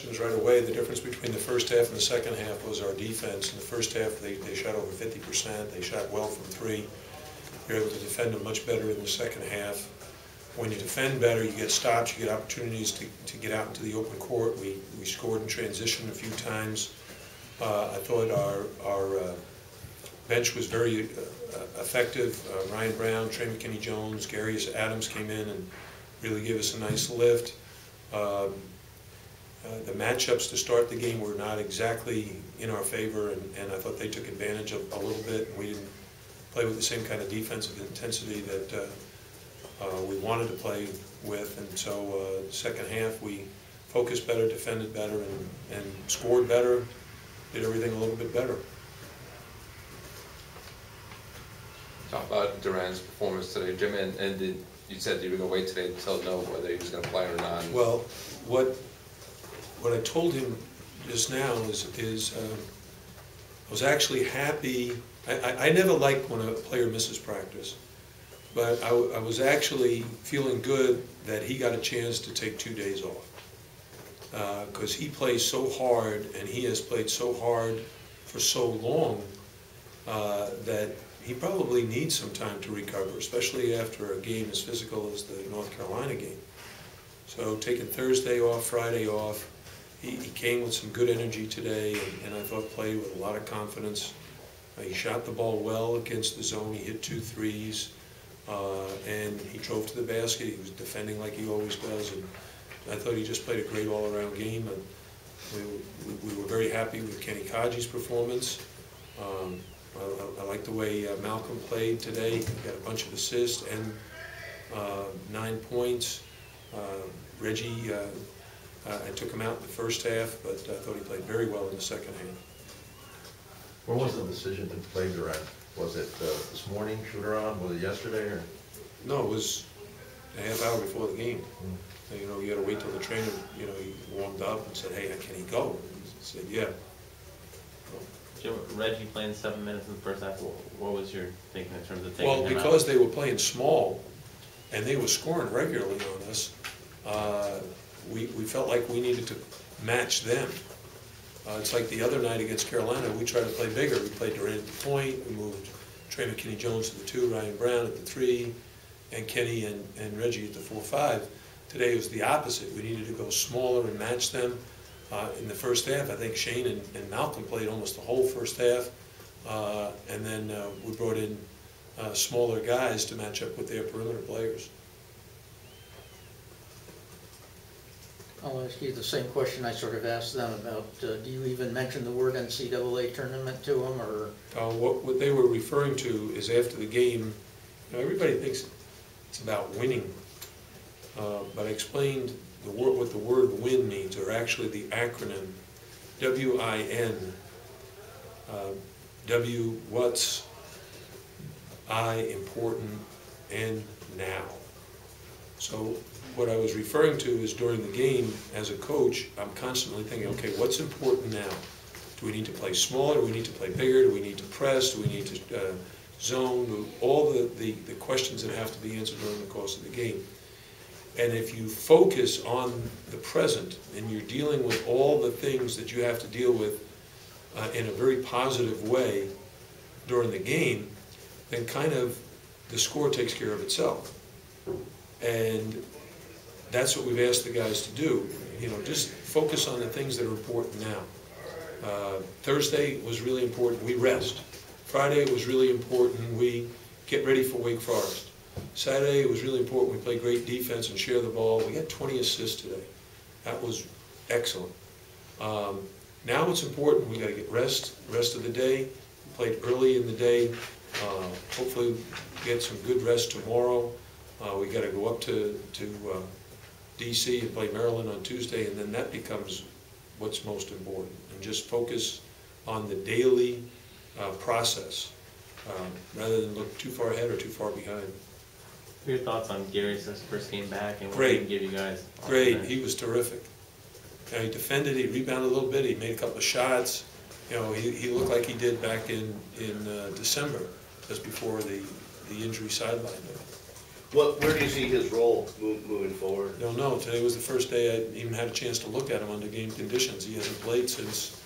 Right away, the difference between the first half and the second half was our defense. In the first half, they shot over 50%. They shot well from three. You're able to defend them much better in the second half. When you defend better, you get stops, you get opportunities to get out into the open court. We scored in transition a few times. I thought our bench was very effective. Ryan Brown, Trey McKinney-Jones, Gary Adams came in and really gave us a nice lift. The matchups to start the game were not exactly in our favor, and I thought they took advantage of a little bit, and we didn't play with the same kind of defensive intensity that we wanted to play with. And so second half we focused better, defended better, and scored better, did everything a little bit better. Talk about Duran's performance today, Jim, and you said you were going to wait today to know whether he was going to play or not. Well, what I told him just now is I was actually happy. I never like when a player misses practice, but I was actually feeling good that he got a chance to take 2 days off, because he plays so hard, and he has played so hard for so long that he probably needs some time to recover, especially after a game as physical as the North Carolina game. So taking Thursday off, Friday off, he came with some good energy today, and I thought played with a lot of confidence. He shot the ball well against the zone. He hit 2 threes, and he drove to the basket. He was defending like he always does, and I thought he just played a great all-around game. And we were very happy with Kenny Kadji's performance. I like the way Malcolm played today. He got a bunch of assists and 9 points. Reggie, I took him out in the first half, but I thought he played very well in the second half. Where was the decision to play Durant? Was it this morning, shoot around? Was it yesterday? Or? No, it was a half hour before the game. And, you know, you got to wait till the trainer, you know, he warmed up and said, "Hey, can he go?" And he said, "Yeah." Jim, Reggie playing 7 minutes in the first half. What was your thinking in terms of taking him out? Well, because they were playing small and they were scoring regularly on us, we felt like we needed to match them. It's like the other night against Carolina, we tried to play bigger. We played Durant at the point, we moved Trey McKinney-Jones to the 2, Ryan Brown at the 3, and Kenny and Reggie at the 4-5. Today it was the opposite. We needed to go smaller and match them. In the first half, I think Shane and Malcolm played almost the whole first half, and then we brought in smaller guys to match up with their perimeter players. I'll ask you the same question I sort of asked them about, do you even mention the word NCAA tournament to them, or? What they were referring to is after the game, you know, everybody thinks it's about winning, but I explained what the word win means, or actually the acronym, W-I-N, W, what's, I, important, and now. So what I was referring to is during the game, as a coach, I'm constantly thinking, okay, what's important now? Do we need to play smaller? Do we need to play bigger? Do we need to press? Do we need to zone? All the questions that have to be answered during the course of the game. And if you focus on the present and you're dealing with all the things that you have to deal with in a very positive way during the game, then kind of the score takes care of itself. And that's what we've asked the guys to do. You know, just focus on the things that are important now. Thursday was really important. We rest. Friday was really important. We get ready for Wake Forest. Saturday it was really important. We play great defense and share the ball. We got 20 assists today. That was excellent. Now it's important. We got to get rest of the day. We played early in the day. Hopefully get some good rest tomorrow. We got to go up to D.C. and play Maryland on Tuesday, and then that becomes what's most important. And just focus on the daily process rather than look too far ahead or too far behind. What are your thoughts on Gary since he first came back and what Great. he give you guys? Great. He was terrific. You know, he defended, he rebounded a little bit, he made a couple of shots. You know, he looked like he did back in December, just before the injury sidelined him. Where do you see his role moving forward? Don't know. Today was the first day I even had a chance to look at him under game conditions. He hasn't played since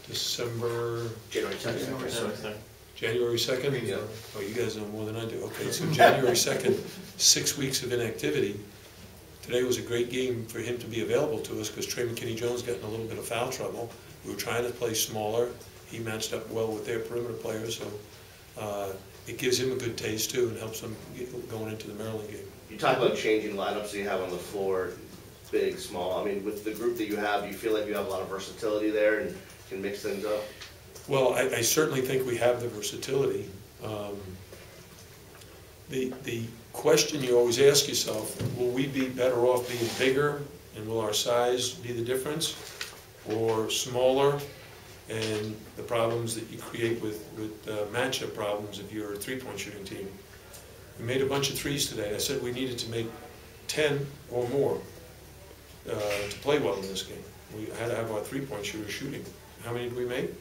December, January 2nd. January 2nd? Yeah. Oh, you guys know more than I do. Okay, so January 2nd, 6 weeks of inactivity. Today was a great game for him to be available to us because Trey McKinney-Jones got in a little bit of foul trouble. We were trying to play smaller. He matched up well with their perimeter players, so it gives him a good taste too and helps him get going into the Maryland game. You talk about changing lineups you have on the floor, big, small. I mean, with the group that you have, do you feel like you have a lot of versatility there and can mix things up? Well, I certainly think we have the versatility. The question you always ask yourself, will we be better off being bigger and will our size be the difference? Or smaller and the problems that you create with matchup problems if you're a three-point shooting team? We made a bunch of threes today. I said we needed to make 10 or more to play well in this game. We had to have our three-point shooters shooting. How many did we make?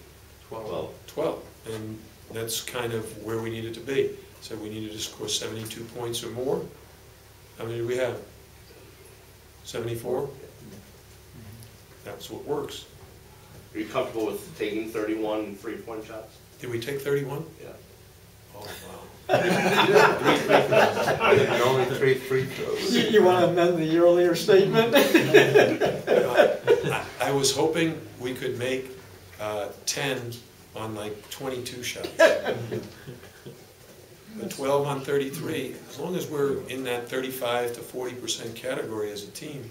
12. 12. And that's kind of where we needed to be. So we needed to score 72 points or more. How many did we have? 74? That's what works. Are you comfortable with taking 31 3-point shots? Did we take 31? Yeah. Oh, wow. And only 3 free throws. You want to amend the earlier statement? I was hoping we could make 10 on like 22 shots. But 12 on 33, as long as we're in that 35 to 40% category as a team,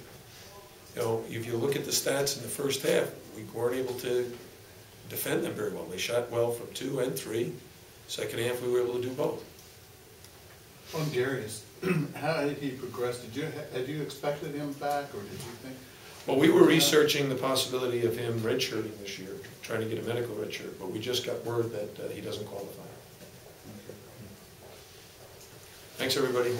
you know, if you look at the stats in the first half, we weren't able to defend them very well. They shot well from 2 and 3. Second half, we were able to do both. On Darius, how did he progress? Had you expected him back, or did you think? Well, we were researching the possibility of him redshirting this year, trying to get a medical redshirt, but we just got word that he doesn't qualify. Thanks, everybody.